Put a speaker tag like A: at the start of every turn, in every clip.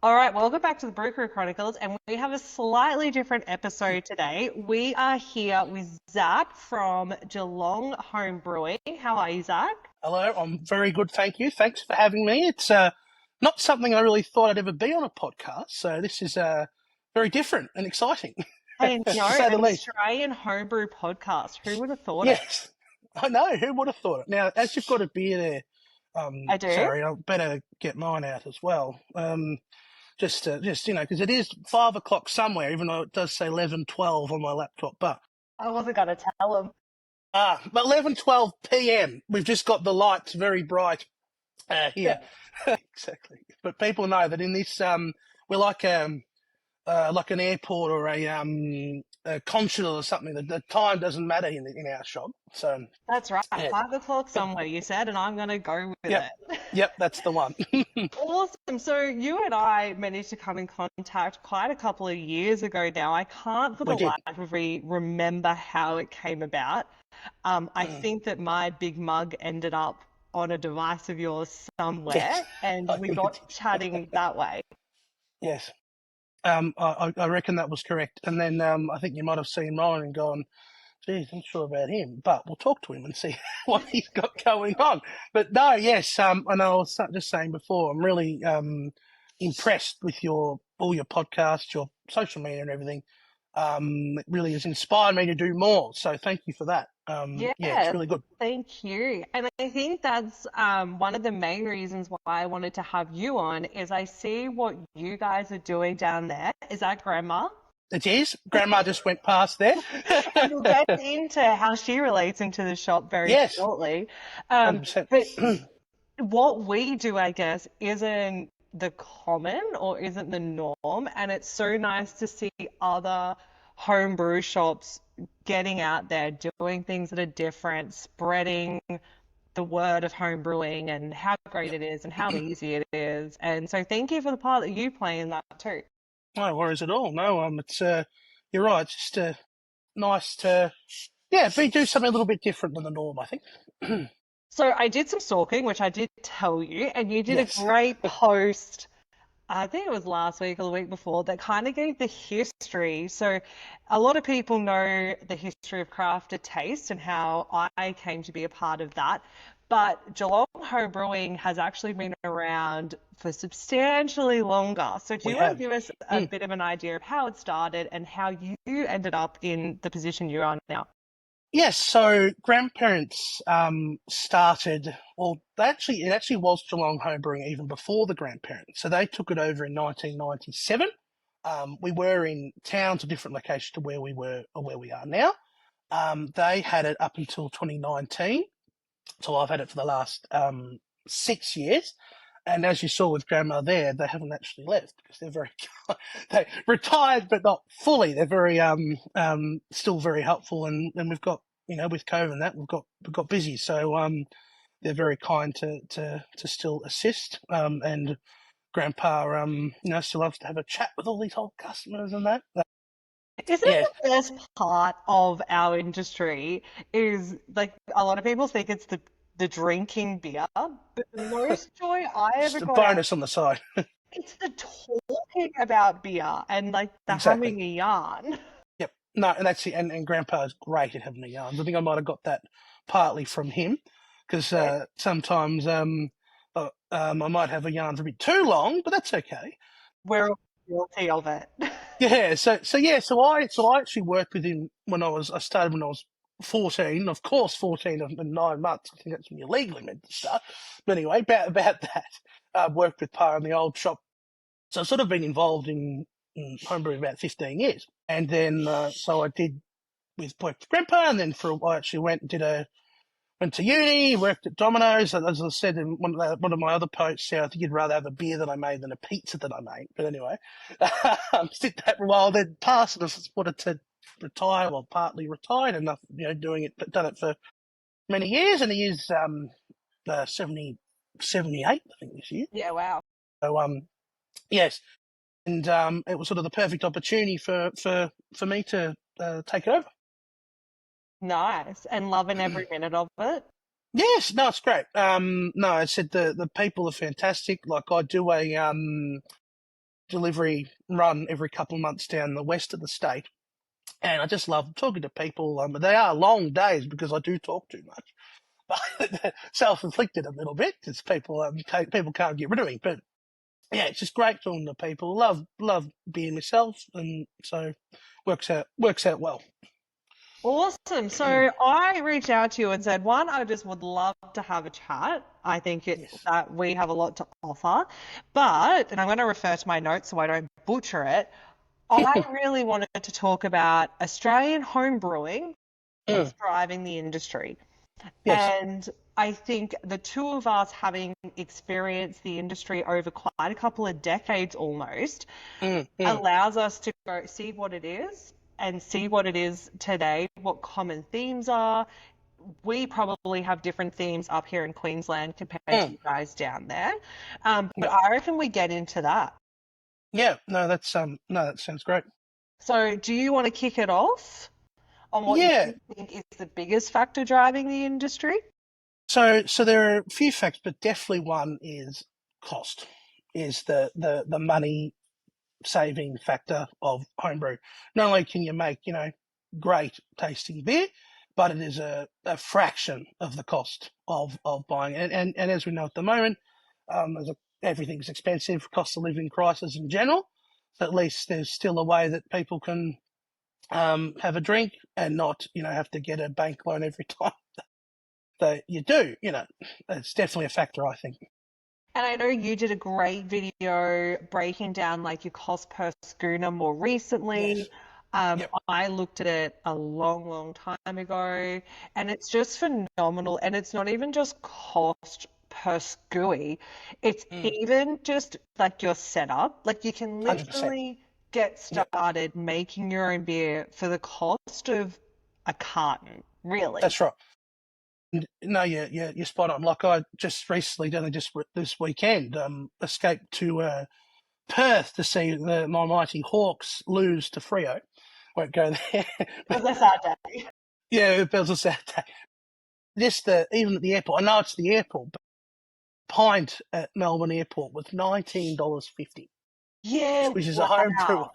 A: All right, welcome back to the Brew Crew Chronicles, and we have a slightly different episode today. We are here with Zach from Geelong Home Brewing. How are you, Zach?
B: Hello, I'm very good, thank you. Thanks for having me. It's not something I really thought I'd ever be on a podcast, so this is very different and exciting,
A: I
B: to
A: know,
B: say the
A: an
B: least.
A: Australian homebrew podcast. Who would have thought it?
B: Yes, I know. Who would have thought it? Now, as you've got a beer there,
A: I do.
B: sorry, I better get mine out as well. Just because it is 5 o'clock somewhere, even though it does say 11:12 on my laptop.
A: I wasn't going to tell him.
B: But 11:12 p.m. We've just got the lights very bright here. Exactly. But people know that in this, we're like an airport or a consulate or something. The time doesn't matter in our shop. So
A: That's right.
B: yeah,
A: 5 o'clock somewhere, you said, and I'm going to go with
B: yep,
A: it.
B: yep, that's the one.
A: Awesome. So you and I managed to come in contact quite a couple of years ago now. I can't for
B: We
A: the
B: did.
A: life of me remember how it came about. I think that my big mug ended up on a device of yours
B: Yes,
A: somewhere, and
B: I
A: we
B: think
A: got
B: it did.
A: chatting that way.
B: Yes. I reckon that was correct. And then I think you might have seen mine and gone, geez, I'm not sure about him, but we'll talk to him and see what he's got going on. But no, yes, I know I was just saying before, I'm really impressed with all your podcasts, your social media and everything. It really has inspired me to do more. So thank you for that. Yeah, it's
A: Yeah,
B: really good.
A: thank you. And I think that's one of the main reasons why I wanted to have you on is I see what you guys are doing down there. Is that grandma?
B: It is. Grandma just went past there.
A: And we'll get into how she relates into the shop very
B: Yes,
A: shortly. Um,
B: 100%.
A: but what we do, I guess, isn't the common or isn't the norm. And it's so nice to see other home brew shops getting out there, doing things that are different, spreading the word of home brewing and how great it is and how easy it is. And so thank you for the part that you play in that too.
B: No worries at all. No, it's you're right. It's just nice to do something a little bit different than the norm. I think.
A: So I did some stalking, which I did tell you, and you did a
B: Yes.
A: great post. I think it was last week or the week before that kind of gave the history. So a lot of people know the history of crafted taste and how I came to be a part of that. But Geelong Home Brewing has actually been around for substantially longer. So do
B: We
A: you want to
B: have.
A: give us a
B: Mm.
A: bit of an idea of how it started and how you ended up in the position you're on now?
B: Yes. So grandparents started. Well, it actually was Geelong Home Brewing even before the grandparents. So they took it over in 1997. We were in towns, a different location to where we were or where we are now. They had it up until 2019. So I've had it for the last 6 years. And as you saw with Grandma there, they haven't actually left because they're very they retired, but not fully. They're very still very helpful, and we've got with COVID and that we've got busy, so they're very kind to still assist. And Grandpa still loves to have a chat with all these old customers and that.
A: Isn't
B: Yeah,
A: it the best part of our industry is like a lot of people think it's the drinking beer, but the most joy I ever
B: just a
A: got out,
B: bonus on the side.
A: it's the talking about beer and like the
B: Exactly.
A: humming a yarn.
B: Yep. No, and that's it. And Grandpa's great at having the yarns. I think I might have got that partly from him because sometimes I might have a yarn for a bit too long, but that's okay.
A: We're all guilty of it.
B: Yeah. So I actually worked with him I started when I was 14. Of course, 14 and 9 months. I think that's when you're legally meant to start. But anyway, about that. Worked with Pa in the old shop. So I've sort of been involved in homebrewing about 15 years. And then, so I did worked with Grandpa, and then I actually went to uni, worked at Domino's. And as I said in one of my other posts, I think you'd rather have a beer that I made than a pizza that I made. But anyway, did that for a while, then passed, and I just wanted to retire, well, partly retired, and doing it, but done it for many years, and he is 70, 78, I think, this year.
A: Yeah, wow.
B: So yes, and it was sort of the perfect opportunity for me to take it over.
A: Nice. And loving every minute of it.
B: Yes, no, it's great. No, I said the people are fantastic. Like I do delivery run every couple of months down the west of the state, and I just love talking to people. They are long days because I do talk too much, but self-inflicted a little bit because people can't get rid of me. But yeah, it's just great talking to people. Love being myself, and so works out well.
A: Awesome. So I reached out to you and said, one, I just would love to have a chat. I think
B: Yes.
A: that we have a lot to offer. But, and I'm going to refer to my notes so I don't butcher it, I really wanted to talk about Australian home brewing,
B: Mm,
A: what's driving the industry.
B: yes.
A: And I think the two of us having experienced the industry over quite a couple of decades almost
B: Mm, mm,
A: allows us to go see what it is and see what it is today, what common themes are. We probably have different themes up here in Queensland compared to
B: mm.
A: you guys down there. But
B: Yeah.
A: I reckon we get into that.
B: Yeah. No, that sounds great.
A: So, do you want to kick it off on what you
B: Yeah.
A: think is the biggest factor driving the industry?
B: So there are a few facts, but definitely one is cost. Is the money saving factor of homebrew. Not only can you make, great tasting beer, but it is a fraction of the cost of buying it. And as we know at the moment, everything's expensive, cost of living crisis in general. So at least there's still a way that people can have a drink and not, have to get a bank loan every time that you do. It's definitely a factor, I think.
A: And I know you did a great video breaking down like your cost per schooner more
B: Yes.
A: recently.
B: Yep.
A: I looked at it a long, long time ago, and it's just phenomenal. And it's not even just cost per SCUI, it's
B: Mm,
A: even just like your setup. Like you can
B: 100%.
A: literally get
B: Yep.
A: started making your own beer for the cost of a carton, really.
B: That's right. No, you're spot on. Like I just recently, only just this weekend, escaped to Perth to see my mighty Hawks lose to Freo. Won't go there.
A: It
B: But
A: was a sad day.
B: yeah, it was a sad day. Just even at the airport, I know it's the airport, but pint at Melbourne Airport was $19.50,
A: Yeah,
B: which is a home brewer
A: wow.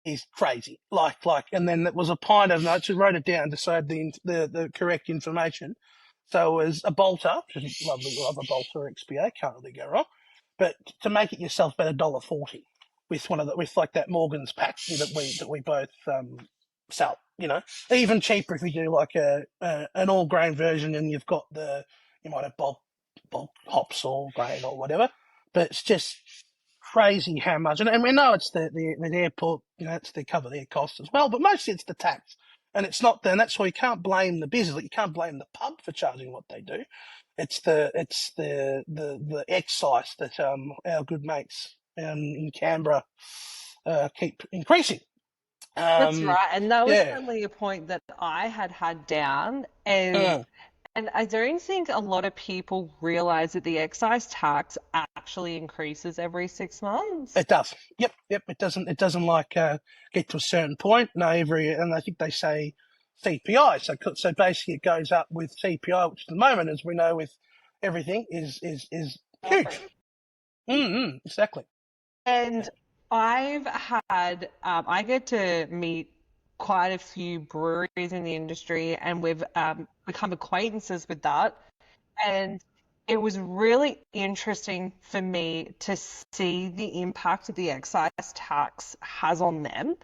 B: is crazy. And then it was a pint of notes. I wrote it down to save the correct information. So it was a bolter, which is lovely. Love a bolter XPA, can't really go wrong. But to make it yourself, about $1.40 with with like that Morgan's pack that we both sell. Even cheaper if you do like an all grain version, and you might have bulk hops or grain or whatever. But it's just crazy how much, and we know it's the airport, it's they cover their costs as well, but mostly it's the tax, and it's not. Then that's why you can't blame the business, like you can't blame the pub for charging what they do. It's the excise that our good mates in Canberra keep increasing.
A: That's
B: Um,
A: right. And that was
B: yeah,
A: certainly a point that I had down is,
B: mm,
A: and I don't think a lot of people realize that the excise tax actually increases every 6 months.
B: it does. Yep, yep. It doesn't like get to a certain point. No, and I think they say CPI. So basically, it goes up with CPI, which at the moment, as we know, with everything, is huge. Exactly.
A: And I've had, I get to meet quite a few breweries in the industry, and we've become acquaintances with that. And it was really interesting for me to see the impact that the excise tax has on them.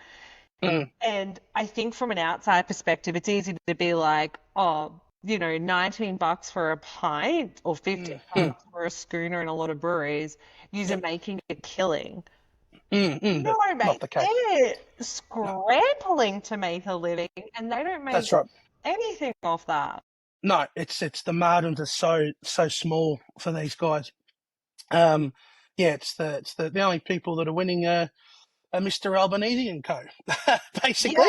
B: Mm,
A: And I think from an outside perspective, it's easy to be like, oh, 19 bucks for a pint or 15
B: mm,
A: bucks for a schooner in a lot of breweries, you're
B: yep.
A: making a killing.
B: But
A: No,
B: not
A: mate,
B: the case.
A: they're
B: No,
A: scrambling to make a living and they don't make
B: that's right.
A: anything off that.
B: No, it's the margins are so small for these guys. Um, yeah, it's the only people that are winning Mr. Albanese and Co. basically,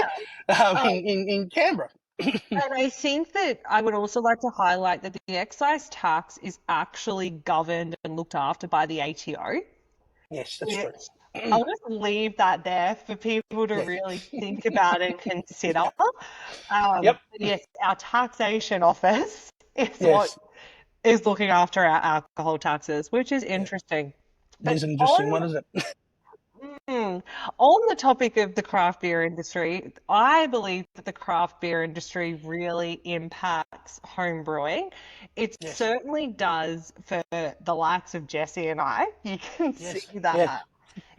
A: Yeah. Um,
B: in Canberra.
A: and I think that I would also like to highlight that the excise tax is actually governed and looked after by the ATO.
B: Yes, that's true.
A: Which I'll just leave that there for people to
B: Yes,
A: really think about and consider.
B: yeah, yep,
A: But yes, our taxation office is what
B: yes,
A: is looking after our alcohol taxes, which is
B: yeah.
A: interesting.
B: It
A: But
B: is an interesting
A: on
B: one, isn't it?
A: On the topic of the craft beer industry, I believe that the craft beer industry really impacts home brewing. It
B: Yes,
A: certainly does for the likes of Jesse and I. You can see
B: yes, yes.
A: that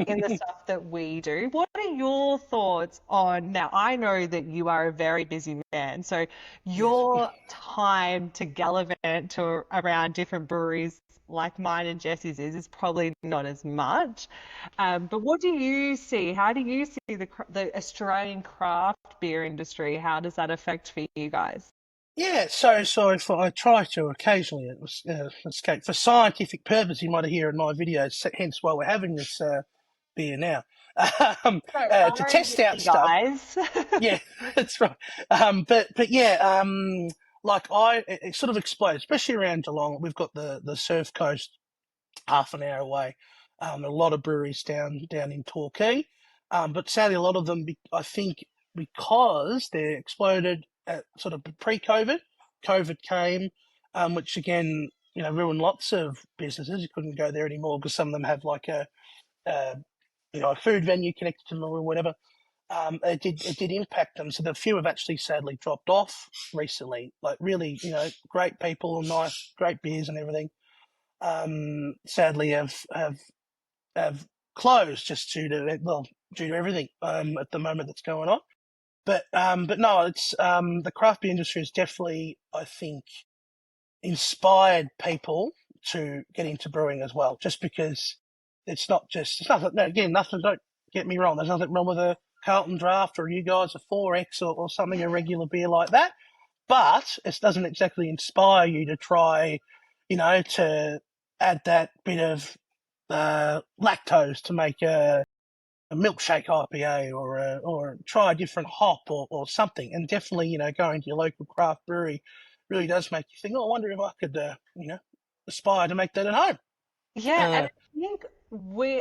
A: in the stuff that we do. What are your thoughts on now? I know that you are a very busy man, so
B: Yes.
A: your time to gallivant to around different breweries like mine and Jesse's is probably not as much. But what do you see? How do you see the Australian craft beer industry? How does that affect for you guys?
B: Yeah, so if I try to occasionally escape for scientific purpose, you might hear in my videos, hence why we're having this beer now,
A: So
B: to test out
A: R&D
B: stuff.
A: guys.
B: Yeah, that's right. But yeah, like it sort of explodes, especially around Geelong. We've got the Surf Coast half an hour away. A lot of breweries down in Torquay, but sadly a lot of them, I think, because they exploded at sort of pre-COVID. COVID came, which again, ruined lots of businesses. You couldn't go there anymore because some of them have like a a food venue connected to them or whatever. It did impact them. So the few have actually sadly dropped off recently. Like really, great people, nice, great beers and everything. Sadly have closed just due to everything at the moment that's going on. But no, it's the craft beer industry is definitely, I think, inspired people to get into brewing as well. Just because it's nothing. No, again, nothing. Don't get me wrong. There's nothing wrong with a Carlton Draft or you guys a 4X or something, a regular beer like that. But it doesn't exactly inspire you to try, to add that bit of lactose to make a milkshake IPA or try a different hop or something. And definitely, going to your local craft brewery really does make you think, oh, I wonder if I could, aspire to make that at home.
A: Yeah, and
B: Uh,
A: I think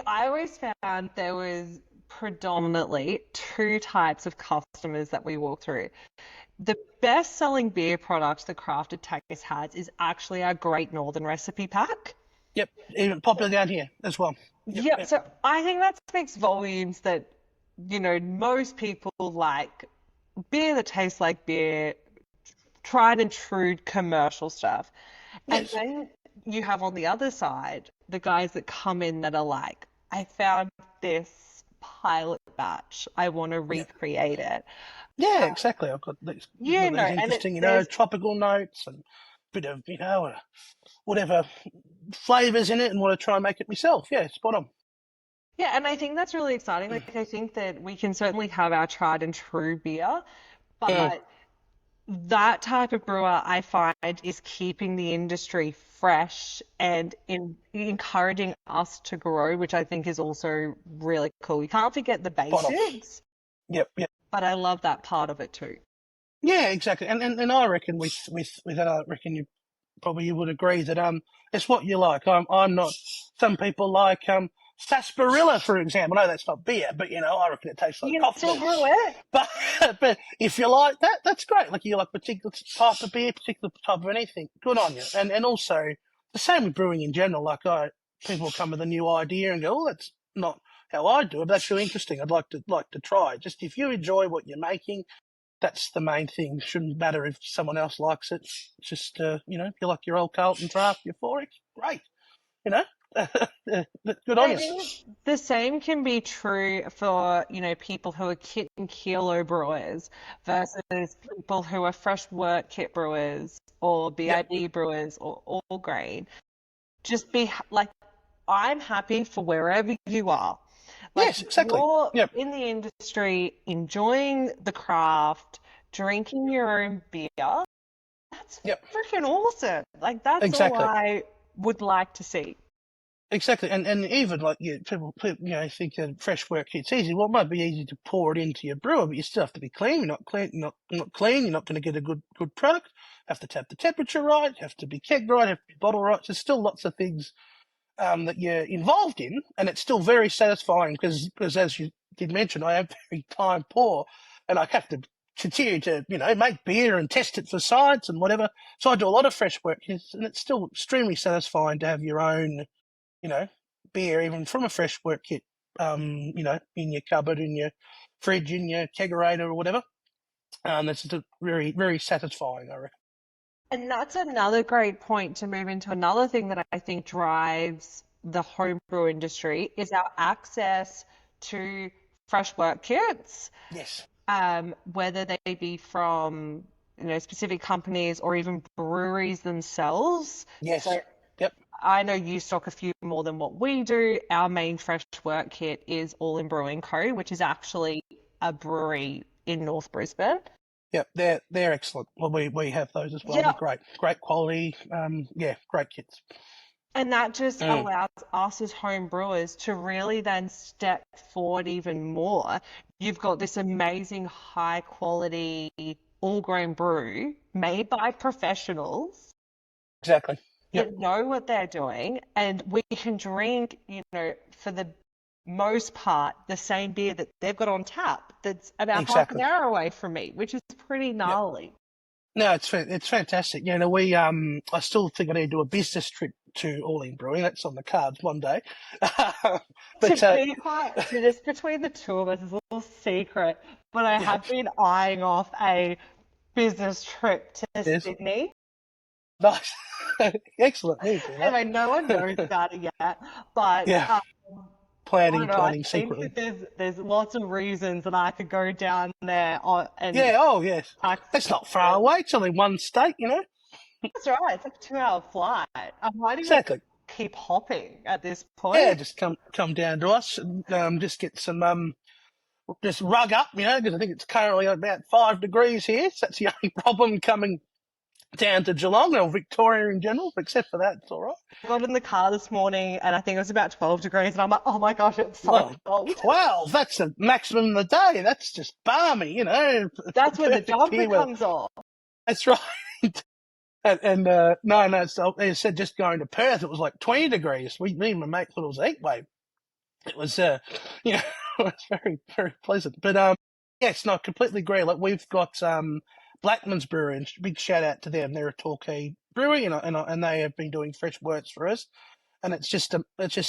A: I always found there was predominantly two types of customers that we walk through. The best selling beer product the Crafted Taste has is actually our Great Northern Recipe Pack.
B: yep, even popular down here as well. Yep,
A: Yep,
B: yep,
A: so I think that speaks volumes that, most people like beer that tastes like beer, tried and true commercial stuff. And
B: yes,
A: then you have on the other side the guys that come in that are like, I found this pilot batch. I want to
B: yeah,
A: recreate it.
B: yeah, exactly. I've got these
A: And
B: interesting,
A: there's
B: tropical notes and bit of, whatever flavors in it, and want to try and make it myself. Yeah, spot on.
A: yeah, and I think that's really exciting. Like I think that we can certainly have our tried and true beer,
B: Mm,
A: but that type of brewer I find is keeping the industry fresh and encouraging us to grow, which I think is also really cool. You can't forget the
B: spot on.
A: basics,
B: Yep, yep.
A: but I love that part of it too.
B: Yeah, exactly. And I reckon with that, I reckon you would agree that it's what you like. I'm not. Some people like sarsaparilla, for example. No, that's not beer, but I reckon it tastes like
A: You can
B: coffee
A: still
B: beans.
A: brew it.
B: But but if you like that, that's great. Like you like particular type of beer, particular type of anything. Good on you. And also the same with brewing in general. People come with a new idea and go, oh, that's not how I do it. But that's really interesting. I'd like to try. Just if you enjoy what you're making, that's the main thing. Shouldn't matter if someone else likes it. It's just, if you like your old Carlton Draft, your 4X, great. You know, good
A: And
B: on
A: I
B: you.
A: think the same can be true for, people who are kit and kilo brewers versus people who are fresh wort kit brewers or
B: Yep.
A: BIB brewers or all grain. Just be like, I'm happy for wherever you are. Like,
B: Yes, exactly.
A: you're
B: Yep.
A: in the industry, enjoying the craft, drinking your own beer. That's
B: Yep.
A: freaking awesome. Like, that's all
B: Exactly.
A: I would like to see.
B: Exactly. And even like people think that fresh work it's easy. Well, it might be easy to pour it into your brewer, but you still have to be clean. You're not clean. Not clean. You're not going to get a good product. Have to tap the temperature right. Have to be kegged right. Have to be bottled right. There's still lots of things that you're involved in, and it's still very satisfying because as you did mention, I am very time poor, and I have to continue to make beer and test it for science and whatever. So I do a lot of fresh work, and it's still extremely satisfying to have your own you know beer even from a fresh work kit. in your cupboard, in your fridge, in your kegerator or whatever. That's just very, very satisfying, I reckon.
A: And that's another great point to move into another thing that I think drives the homebrew industry is our access to fresh work kits,
B: Yes,
A: whether they be from specific companies or even breweries themselves.
B: yes,
A: So
B: yep,
A: I know you stock a few more than what we do. Our main fresh work kit is All in Brewing Co., which is actually a brewery in North Brisbane.
B: yep. They're excellent. Well, we have those as well. They're
A: Yeah,
B: great, great quality. Yeah, great kits.
A: and that just
B: Mm,
A: allows us as home brewers to really then step forward even more. You've got this amazing high quality all grain brew made by professionals
B: exactly. Yep,
A: that know what they're doing, and we can drink, for the most part, the same beer that they've got on tap that's about half an
B: exactly.
A: hour away from me, which is pretty
B: Yep.
A: gnarly.
B: No, it's fantastic. I still think I need to do a business trip to All In Brewing. That's on the cards one day.
A: To
B: but
A: be quite, so just between the two of us is a little secret, but I
B: yeah,
A: have been eyeing off a business trip to
B: yes,
A: Sydney.
B: nice, excellent. Need to do that.
A: Anyway, no one knows about it yet, but
B: Yeah,
A: I don't
B: planning,
A: know. I
B: planning
A: think
B: secretly.
A: that there's lots of reasons that I could go down there and
B: Yeah. Oh, yes.
A: taxi
B: That's not far
A: it.
B: away. It's only one state.
A: That's right. It's like a 2 hour flight. I might even
B: Exactly.
A: keep hopping at this
B: Yeah,
A: point.
B: just come down to us and just get some just rug up, because I think it's currently about 5 degrees here. So that's the only problem coming down to Geelong or Victoria in general. But except for that, it's all right.
A: I got in the car this morning and I think it was about 12 degrees and I'm like, oh my gosh, it's so
B: Well,
A: cold.
B: 12, that's the maximum of the day. That's just balmy,
A: That's when the
B: perfect
A: jumper
B: here weather.
A: comes off.
B: That's right. And no, so they said just going to Perth, it was like 20 degrees. Me and my mate thought it was a heat wave. It was, you know, it was very, very pleasant. But yes, no, I completely agree. Like we've got Blackman's Brewery, and big shout out to them. They're a Torquay brewery, and they have been doing fresh worts for us. And it's just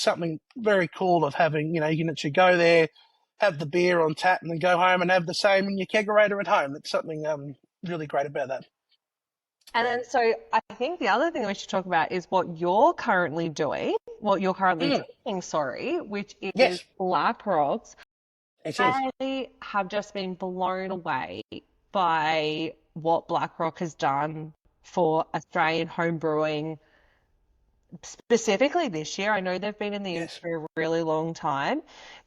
B: something very cool of having, you can actually go there, have the beer on tap, and then go home and have the same in your kegerator at home. That's something really great about that.
A: And then, so I think the other thing we should talk about is what you're currently
B: Mm,
A: drinking, sorry, which is
B: yes,
A: Black Rocks.
B: it is.
A: I have just been blown away by what BlackRock has done for Australian home brewing, specifically this year. I know they've been in the
B: Yes,
A: industry a really long time,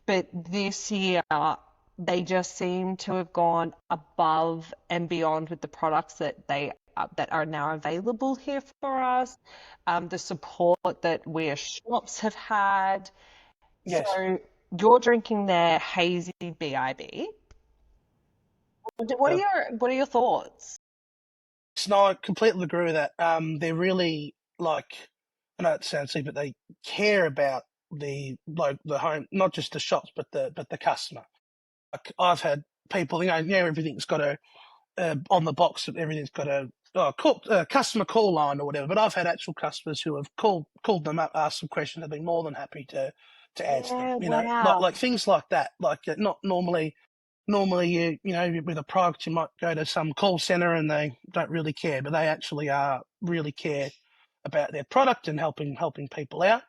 A: but this year they just seem to have gone above and beyond with the products that are now available here for us, the support that we as shops have had.
B: yes.
A: So you're drinking their hazy BIB.
B: Uh,
A: What are your thoughts?
B: no, I completely agree with that. They're really like, I know it sounds silly, but they care about the home, not just the shops, but the customer. Like I've had people, everything's got on the box, everything's got customer call line or whatever. But I've had actual customers who have called them up, asked some questions, have been more than happy to answer them.
A: Yeah,
B: Like
A: wow.
B: things like that. Like not normally with a product you might go to some call center and they don't really care, but they actually are really care about their product and helping people out.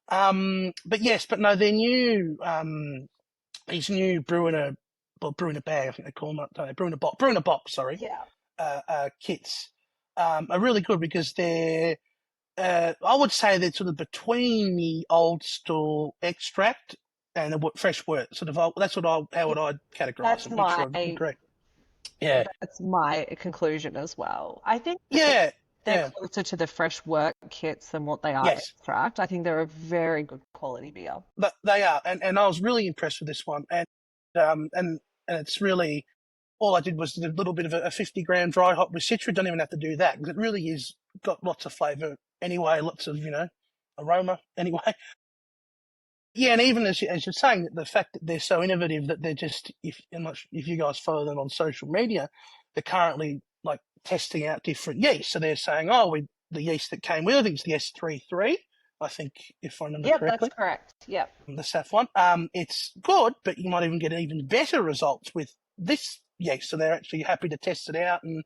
B: But yes, but no, they're new. These new brewing a bag, I think they call them, don't they? Brewing a box, sorry,
A: Yeah.
B: kits are really good because they're, I would say they're sort of between the old school extract and the fresh wort. That's how would I categorise
A: That's
B: them. Not
A: my
B: sure if you agree. Yeah,
A: that's my conclusion as well. I think that
B: yeah,
A: they're
B: yeah.
A: closer to the fresh work kits than what they are
B: Yes,
A: extract. I think they're a very good quality beer.
B: but they are, and I was really impressed with this one, and it's really all I did was a little bit of a 50 gram dry hop with citra. Don't even have to do that because it really is got lots of flavour anyway, lots of aroma anyway. Yeah, and even as you're saying, the fact that they're so innovative that they're just if you guys follow them on social media, they're currently like testing out different yeast. So they're saying, oh, the yeast that came with, I think it's the S33. I think, if I remember
A: Yep, that's
B: correctly,
A: correct. Yep.
B: the SAF one. It's good, but you might even get even better results with this yeast. So they're actually happy to test it out and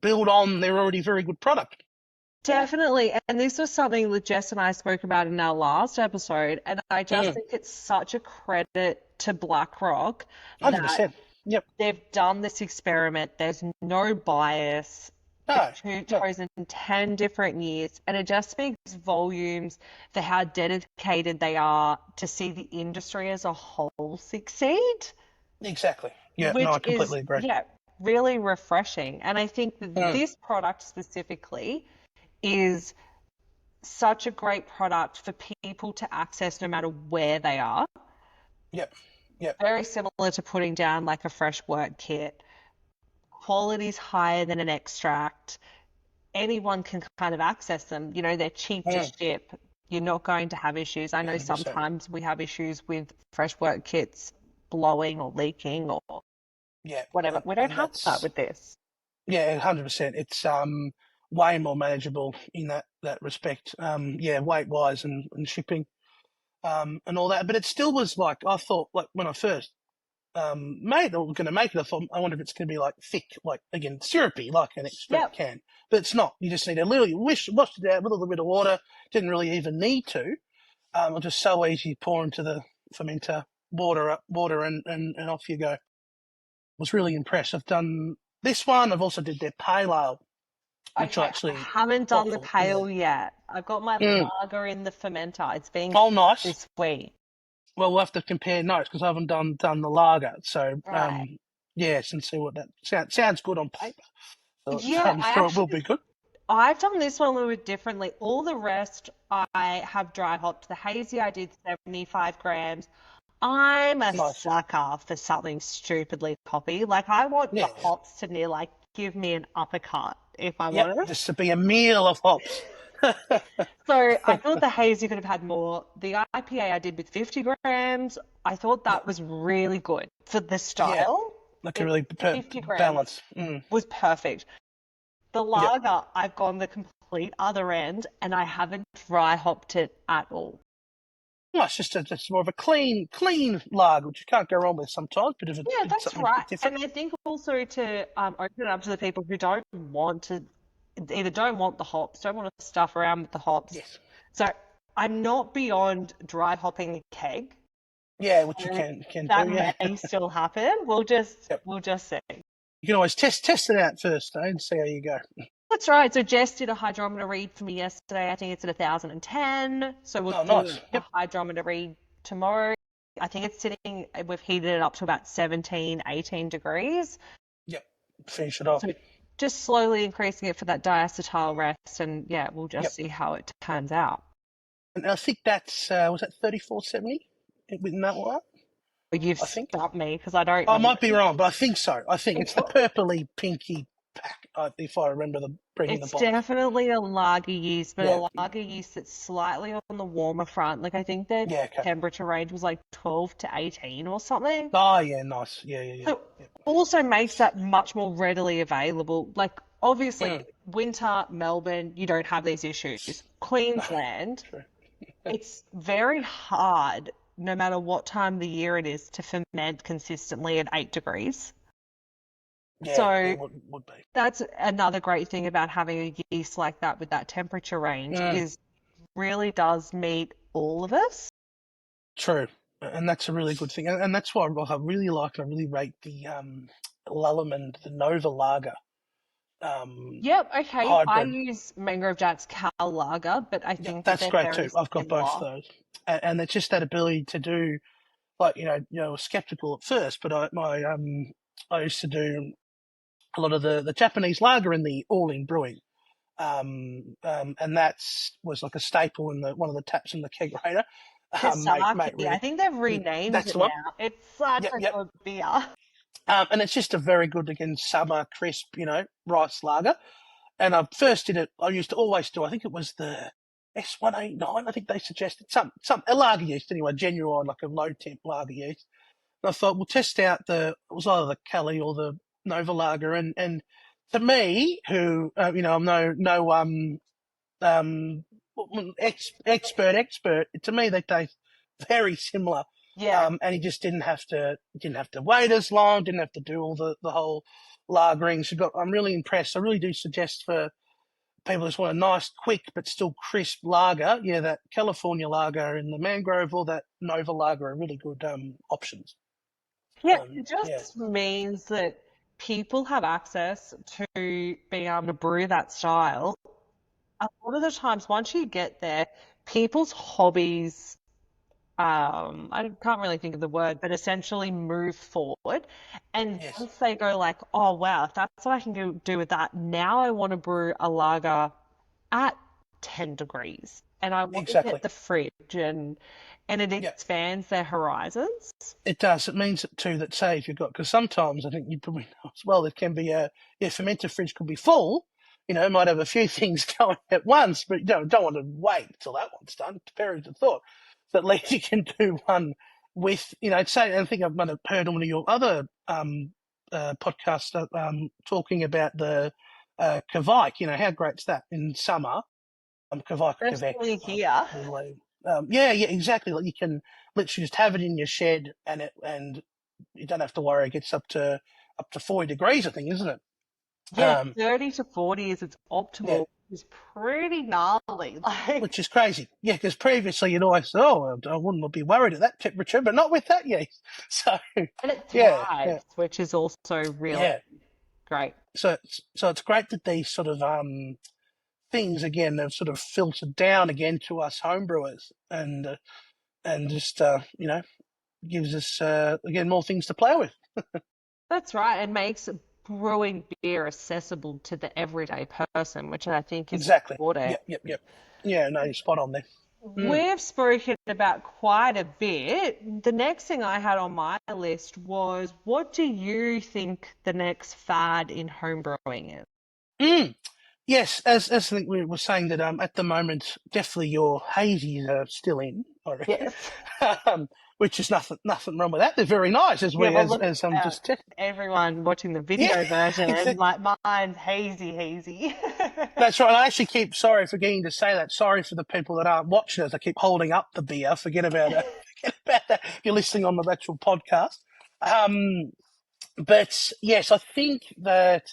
B: build on their already very good product.
A: Definitely. And this was something that Jess and I spoke about in our last episode. And I just
B: Mm,
A: think it's such a credit to BlackRock that
B: 100%. Yep.
A: they've done this experiment. There's no bias.
B: No,
A: They've
B: no,
A: chosen 10 different years, and it just speaks volumes for how dedicated they are to see the industry as a whole succeed,
B: exactly. Yeah, no,
A: which
B: I
A: is,
B: completely agree.
A: yeah, really refreshing. And I think that
B: Mm,
A: this product specifically is such a great product for people to access no matter where they are.
B: yep, yep.
A: Very similar to putting down like a fresh wort kit. Quality's higher than an extract. Anyone can kind of access them. You know, they're cheap to
B: Mm,
A: ship. You're not going to have issues. I know
B: 100%.
A: sometimes we have issues with fresh wort kits blowing or leaking or
B: Yeah,
A: whatever.
B: and,
A: We don't
B: and
A: have that
B: that's
A: with this.
B: yeah, 100%. It's way more manageable in that respect. Yeah, weight wise and shipping and all that. But it still was like I thought like when I first made or going to make it, I thought I wonder if it's going to be like thick, like again syrupy, like an extract
A: Yep.
B: can. But it's not. You just need to literally wash it out with a little bit of water. Didn't really even need to. It's just so easy. Pour into the fermenter, water, and off you go. Was really impressed. I've done this one. I've also did their pale ale, which I
A: Okay, I
B: actually
A: haven't done the
B: thoughtful.
A: pale yet. I've got my
B: Mm.
A: lager in the fermenter. It's being
B: Oh, nice.
A: this week.
B: Well, we'll have to compare notes because I haven't done the lager. So,
A: Right.
B: yes, and see what that sounds good on paper. So
A: Yeah,
B: I'm
A: I
B: sure it will
A: actually
B: be good.
A: I've done this one a little bit differently. All the rest I have dry hopped. The hazy I did 75 grams. I'm a
B: Nice.
A: sucker for something stupidly hoppy. Like I want the
B: Yeah.
A: hops to near like give me an uppercut, if I'm
B: Yep.
A: honest.
B: Just to be a meal of hops.
A: So I thought the hazy could have had more. The IPA I did with 50 grams. I thought
B: Yep.
A: that was really good for the
B: Yeah.
A: style.
B: Like a
A: It,
B: really
A: 50 grams
B: balance. Mm.
A: was perfect. The
B: Yep.
A: lager, I've gone the complete other end and I haven't dry hopped it at all.
B: Well, it's just more of a clean lager, which you can't go wrong with sometimes.
A: Yeah,
B: Bit
A: that's
B: something a
A: right.
B: bit different.
A: And I think also to open it up to the people who don't want to, either don't want the hops, don't want to stuff around with the hops.
B: Yes.
A: So I'm not beyond dry hopping a keg.
B: Yeah, which you
A: So
B: can
A: that
B: do. Yeah.
A: may still happen. We'll just
B: Yep.
A: we'll just see.
B: You can always test it out first, and see how you go.
A: That's right. So Jess did a hydrometer read for me yesterday. I think it's at 1,010. So we'll
B: Oh,
A: do
B: nice.
A: a
B: Yep.
A: hydrometer read tomorrow. I think it's sitting, we've heated it up to about 17, 18 degrees.
B: Yep. Finish it off.
A: So just slowly increasing it for that diacetyl rest. And yeah, we'll just
B: Yep.
A: see how it turns out.
B: And I think that's was that 3470 within that one.
A: But you've
B: I think.
A: stumped me because I don't
B: I
A: know.
B: might be wrong, but I think so. I think it's the purpley pinky pack. If I remember reading the
A: It's
B: box.
A: definitely a lager yeast, but
B: Yeah.
A: a lager yeast that's slightly on the warmer front. Like I think their
B: Yeah. Okay.
A: temperature range was like 12 to 18 or something.
B: Oh, yeah. Nice. Yeah.
A: So
B: Yep.
A: also makes that much more readily available. Like obviously
B: Mm,
A: winter, Melbourne, you don't have these issues. Queensland,
B: true.
A: it's very hard, no matter what time of the year it is, to ferment consistently at 8 degrees.
B: Yeah.
A: So
B: It would be.
A: that's another great thing about having a yeast like that with that temperature range
B: Mm,
A: is really does meet all of us.
B: true. And that's a really good thing. And that's why I really like and I really rate the Lulleman, the Nova Lager
A: Yep, okay. I
B: hybrid.
A: use Mangrove Jack's Cal Lager, but I
B: Yeah,
A: think that
B: that's
A: they're
B: great
A: very
B: too. I've got both
A: similar.
B: those. And it's just that ability to do like I was skeptical at first, but I used to do a lot of the Japanese lager in the All In Brewing, and that's was like a staple in the one of the taps in the kegerator. Mate,
A: Kasaki, I
B: really,
A: think they've renamed
B: that's
A: it
B: the one.
A: now. It's such
B: Yep,
A: a
B: yep.
A: good beer.
B: And it's just a very good again summer crisp, rice lager. And I first did it. I used to always do. I think it was the S189. I think they suggested some a lager yeast anyway, genuine like a low temp lager yeast. And I thought we'll test out it was either the Cali or the Nova lager. And to me, who I'm no expert. To me, they taste very similar.
A: Yeah.
B: And he just didn't have to wait as long, didn't have to do all the whole lagering. So I'm really impressed. I really do suggest for people who just want a nice, quick but still crisp lager, yeah, that California lager and the Mangrove or that Nova lager are really good options.
A: Yeah, it
B: Yeah,
A: just means that people have access to being able to brew that style. A lot of the times, once you get there, people's hobbies, I can't really think of the word, but essentially move forward. And
B: yes,
A: once they go like, oh wow, if that's what I can do with that, now I want to brew a lager at 10 degrees and I want to get
B: exactly.
A: the fridge and it
B: Yeah.
A: expands their horizons.
B: It does. It means too that say if you've got because sometimes I think you probably know as well. It can be a your fermenter fridge could be full. You know, it might have a few things going at once, but you don't want to wait until that one's done. Period of thought. So at least you can do one with say. I think I might have heard on one of your other podcasts talking about the Kvike. You know how great's that in summer Kvike, Quebec.
A: Especially here.
B: Yeah, yeah, exactly. Like you can literally just have it in your shed, and you don't have to worry. It gets up to 40 degrees, I think, isn't it?
A: Yeah,
B: Um,
A: 30 to 40 is its
B: yeah,
A: optimal, which is pretty gnarly. Like,
B: which is crazy. Yeah, because previously you'd always say, "Oh, I wouldn't be worried at that temperature," but not with that yeast. So,
A: and it
B: yeah, yeah,
A: thrives, which is also really
B: yeah.
A: great.
B: So it's great that these sort of things again have sort of filtered down again to us homebrewers, and just gives us again more things to play with.
A: That's right. It makes brewing beer accessible to the everyday person, which I think is
B: Exactly.
A: important.
B: Yep, yep, yep. Yeah, no, you're spot on there. Mm.
A: We've spoken about quite a bit. The next thing I had on my list was what do you think the next fad in home brewing is?
B: Mm. Yes, as I think we were saying that at the moment definitely your hazies are still in, I reckon.
A: Yes.
B: Which is nothing wrong with that. They're very nice as
A: Yeah,
B: we
A: well,
B: as
A: look
B: as I'm
A: at
B: just checking.
A: everyone watching the
B: Yeah,
A: video version.
B: exactly.
A: Like mine's hazy, hazy.
B: That's right. I actually keep sorry for getting to say that. Sorry for the people that aren't watching us. I keep holding up the beer. Forget about it. Forget about that. If you're listening on the actual podcast. But yes, I think that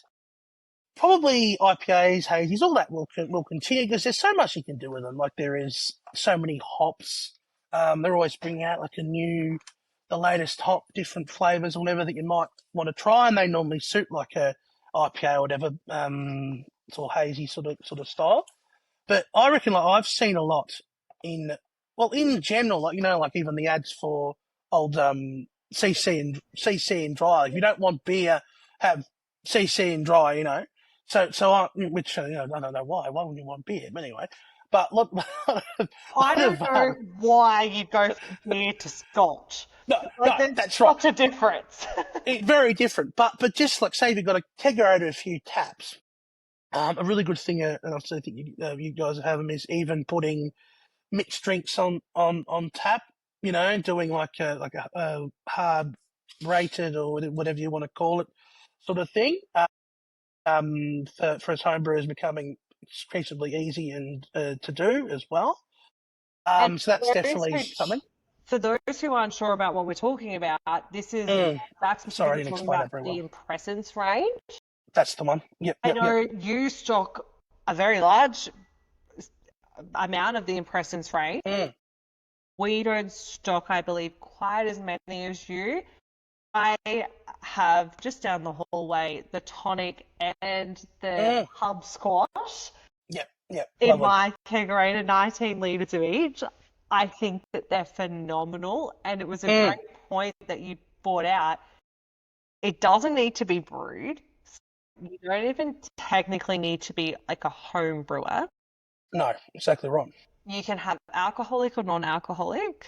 B: probably IPAs, hazies, all that will continue because there's so much you can do with them. Like there is so many hops. They're always bringing out like the latest hop, different flavors or whatever that you might want to try, and they normally suit like a IPA or whatever, sort of hazy sort of style. But I reckon like I've seen a lot in in general, like like even the ads for old CC and dry. If you don't want beer, have CC and dry. So which I don't know why. Why would you want beer? But anyway, but lot,
A: I
B: lot
A: don't
B: of
A: know why you go from beer to scotch.
B: no,
A: Like
B: no,
A: there's
B: that's right.
A: such a difference.
B: Very different. But just like say you've got a kegerator, a few taps. A really good thing, and I still think you guys have them, is even putting mixed drinks on tap. Doing like a hard rated or whatever you want to call it, sort of thing. For us homebrewers becoming increasingly easy and to do as well.
A: And
B: So that's
A: those
B: definitely
A: who,
B: something.
A: for those who aren't sure about what we're talking about, this is
B: Mm.
A: that's
B: Sorry, I
A: specifically
B: didn't
A: talking
B: explain
A: about
B: that very
A: the
B: well.
A: impressance range.
B: That's the one. Yep,
A: I
B: yep,
A: know
B: yep.
A: you stock a very large amount of the impressance range.
B: Mm.
A: We don't stock, I believe, quite as many as you. I have just down the hallway the tonic and the
B: Mm.
A: hub squash
B: Yep, yep.
A: in
B: Lovely.
A: my kegerator, 19 litres of each. I think that they're phenomenal, and it was a
B: Mm.
A: great point that you brought out. It doesn't need to be brewed. You don't even technically need to be like a home brewer.
B: No, exactly right.
A: You can have alcoholic or non-alcoholic,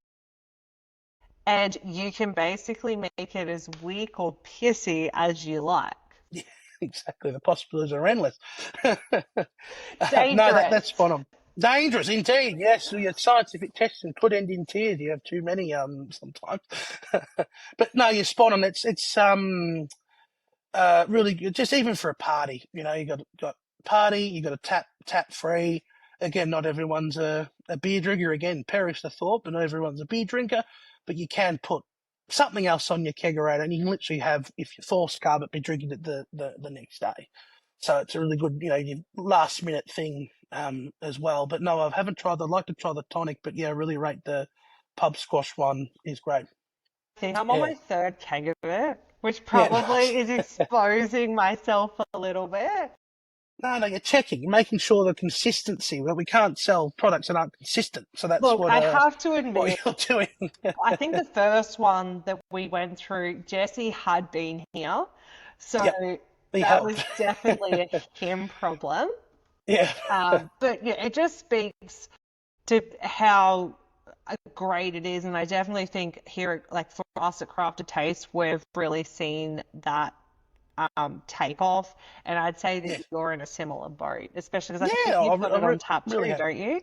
A: and you can basically make it as weak or pissy as you like.
B: Yeah, exactly. The possibilities are endless. No, that's
A: Dangerous.
B: spot on. Dangerous indeed. Yes, your scientific testing could end in tears. You have too many sometimes. But no, you're spot on. It's really good. Just even for a party, you got party. You got a tap free. again, not everyone's a beer drinker. Again, perish the thought, but not everyone's a beer drinker. But you can put something else on your kegerator, and you can literally have, if you're forced carb it, be drinking it the next day. So it's a really good, your last minute thing as well. But no, I haven't tried. I'd like to try the tonic, but yeah, I really rate the pub squash one is great.
A: I think I'm on
B: Yeah,
A: my third keg of it, which
B: yeah,
A: probably is
B: nice.
A: exposing myself a little bit.
B: No, you're checking, you're making sure the consistency. Well, we can't sell products that aren't consistent, so that's
A: Look, I have to
B: what
A: admit,
B: you're doing.
A: I think the first one that we went through, Jesse had been here. So
B: Yep, he
A: that was
B: helped.
A: definitely a him problem.
B: Yeah,
A: But yeah, it just speaks to how great it is. And I definitely think here, like for us at Crafted Taste, we've really seen that take off. And I'd say
B: yeah,
A: that you're in a similar boat, especially because I
B: yeah.
A: think you put
B: I
A: it on tap
B: really
A: too,
B: have.
A: don't you?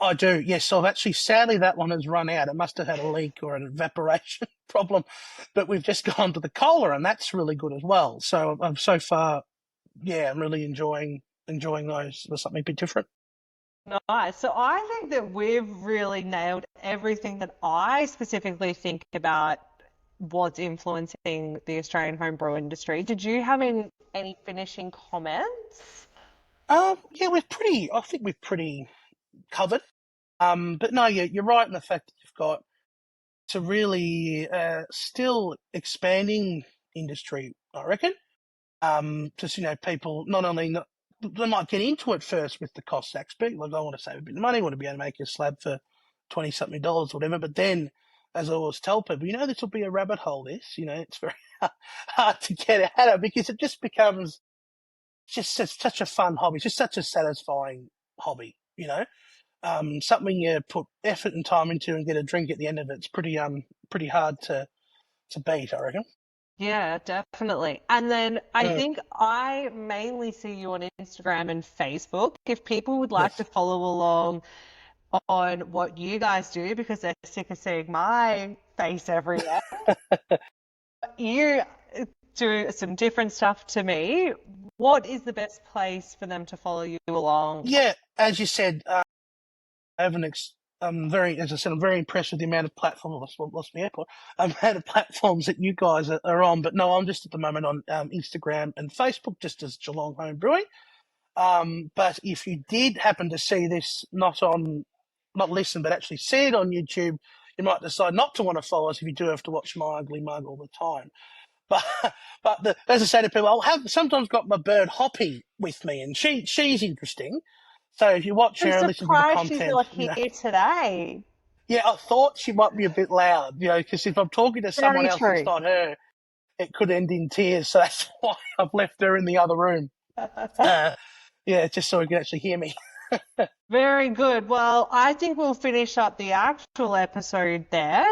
B: I do. Yes, so I've actually, sadly, that one has run out. It must have had a leak or an evaporation problem, but we've just gone to the cola, and that's really good as well. So I'm so far, yeah, I'm really enjoying those. There's something a bit different.
A: Nice. So I think that we've really nailed everything that I specifically think about what's influencing the Australian home brew industry. Did you have any finishing comments?
B: Yeah, I think we've pretty covered. But no, you're right in the fact that you've got to really still expanding industry, I reckon. Just people not only not, they might get into it first with the cost aspect, like I want to save a bit of money, want to be able to make a slab for $20 something or whatever. But then, as I always tell people, this will be a rabbit hole. It's very hard to get out of because it just becomes just such a fun hobby. It's just such a satisfying hobby. Something you put effort and time into and get a drink at the end of it. It's pretty hard to beat, I reckon.
A: Yeah, definitely. And then I
B: Mm,
A: think I mainly see you on Instagram and Facebook. If people would like to
B: yes.
A: follow along on what you guys do because they're sick of seeing my face everywhere, you do some different stuff to me. What is the best place for them to follow you along?
B: Yeah, as you said, I have as I said, I'm very impressed with the amount of platforms. Lost my airport. Amount of platforms that you guys are on. But no, I'm just at the moment on Instagram and Facebook, just as Geelong Home Brewing. But if you did happen to see this, not listen, but actually see it on YouTube, you might decide not to want to follow us if you do have to watch my ugly mug all the time. But as I say to people, I'll have sometimes got my bird Hoppy with me, and she's interesting. So if you watch
A: I'm
B: her and listen to the
A: surprised she's
B: content,
A: not here today.
B: yeah, I thought she might be a bit loud, because if I'm talking to someone
A: Very
B: else that's
A: true.
B: not her, it could end in tears. So that's why I've left her in the other room. Uh, yeah, just so he can actually hear me.
A: Very good. Well, I think we'll finish up the actual episode there.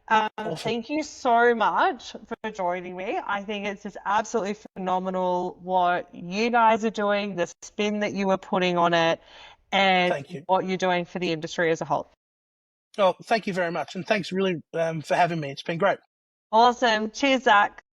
B: Awesome.
A: Thank you so much for joining me. I think it's just absolutely phenomenal what you guys are doing, the spin that you were putting on it, and
B: Thank you.
A: what you're doing for the industry as a whole.
B: Oh, thank you very much. And thanks really for having me. It's been great.
A: Awesome. Cheers, Zach.